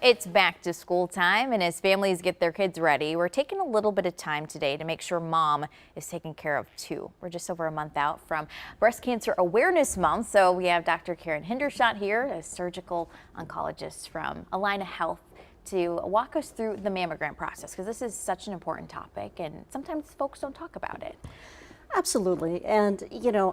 It's back to school time, and as families get their kids ready, we're taking a little bit of time today to make sure mom is taken care of too. We're just over a month out from Breast Cancer Awareness Month, so we have Dr. Karen Hindershot here, a surgical oncologist from Allina Health, to walk us through the mammogram process, because this is such an important topic and sometimes folks don't talk about it. Absolutely. And,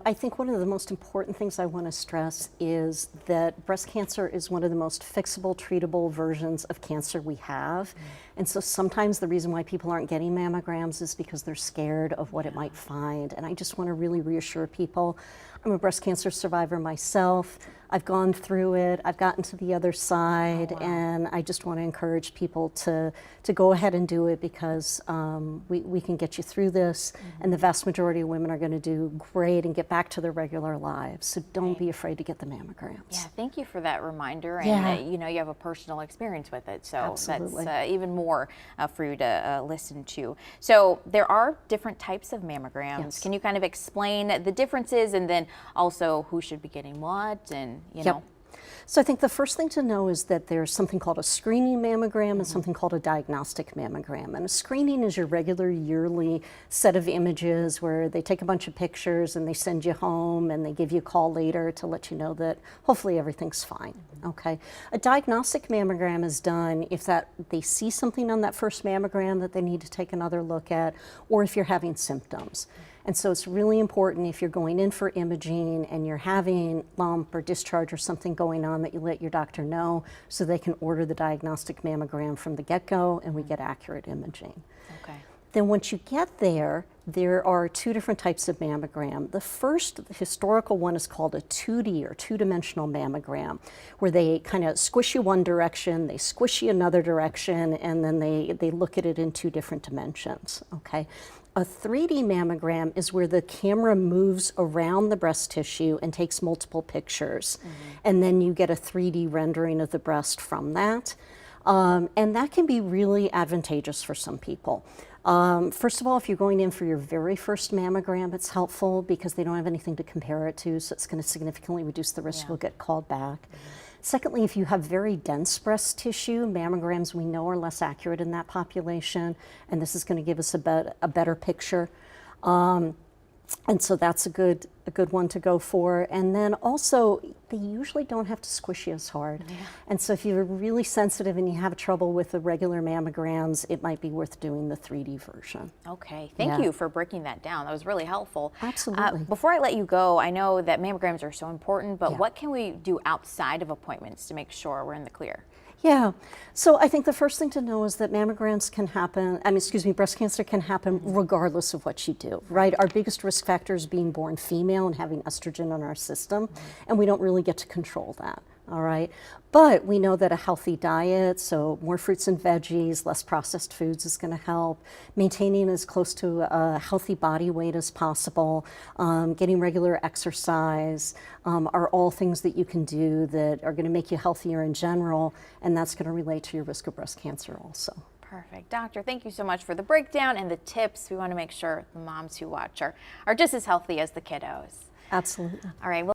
I think one of the most important things I want to stress is that breast cancer is one of the most fixable, treatable versions of cancer we have. And so sometimes the reason why people aren't getting mammograms is because they're scared of what it might find. And I just want to really reassure people. I'm a breast cancer survivor myself. I've gone through it. I've gotten to the other side. And I just want to encourage people to go ahead and do it, because we can get you through this. And the vast majority of women are going to do great and get back to their regular lives. So don't be afraid to get the mammograms. Yeah, thank you for that reminder. And you have a personal experience with it, so that's even more for you to listen to. So there are different types of mammograms. Yes. Can you kind of explain the differences, and then also who should be getting what, and you know? So I think the first thing to know is that there's something called a screening mammogram and something called a diagnostic mammogram. And a screening is your regular yearly set of images where they take a bunch of pictures and they send you home and they give you a call later to let you know that hopefully everything's fine. Okay. A diagnostic mammogram is done if they see something on that first mammogram that they need to take another look at, or if you're having symptoms. And so it's really important, if you're going in for imaging and you're having lump or discharge or something going on, that you let your doctor know so they can order the diagnostic mammogram from the get-go and we get accurate imaging. Okay. Then once you get there are two different types of mammogram. The first, the historical one, is called a 2D or two-dimensional mammogram, where they kind of squish you one direction, they squish you another direction, and then they look at it in two different dimensions. Okay. A 3D mammogram is where the camera moves around the breast tissue and takes multiple pictures. And then you get a 3D rendering of the breast from that. And that can be really advantageous for some people. First of all, if you're going in for your very first mammogram, it's helpful because they don't have anything to compare it to, so it's going to significantly reduce the risk you'll get called back. Secondly, if you have very dense breast tissue, mammograms we know are less accurate in that population, and this is going to give us a better picture. And so that's a good one to go for. And then also, they usually don't have to squish you as hard. And so if you're really sensitive and you have trouble with the regular mammograms, it might be worth doing the 3D version. Okay, thank you for breaking that down. That was really helpful. Absolutely. Before I let you go, I know that mammograms are so important, but what can we do outside of appointments to make sure we're in the clear? Yeah, so I think the first thing to know is that mammograms can happen, breast cancer can happen regardless of what you do, right? Our biggest risk factor is being born female and having estrogen in our system, and we don't really get to control that, all right? But we know that a healthy diet, so more fruits and veggies, less processed foods, is going to help. Maintaining as close to a healthy body weight as possible, getting regular exercise, are all things that you can do that are going to make you healthier in general, and that's going to relate to your risk of breast cancer also. Perfect. Doctor, thank you so much for the breakdown and the tips. We want to make sure the moms who watch are just as healthy as the kiddos. Absolutely. All right. Well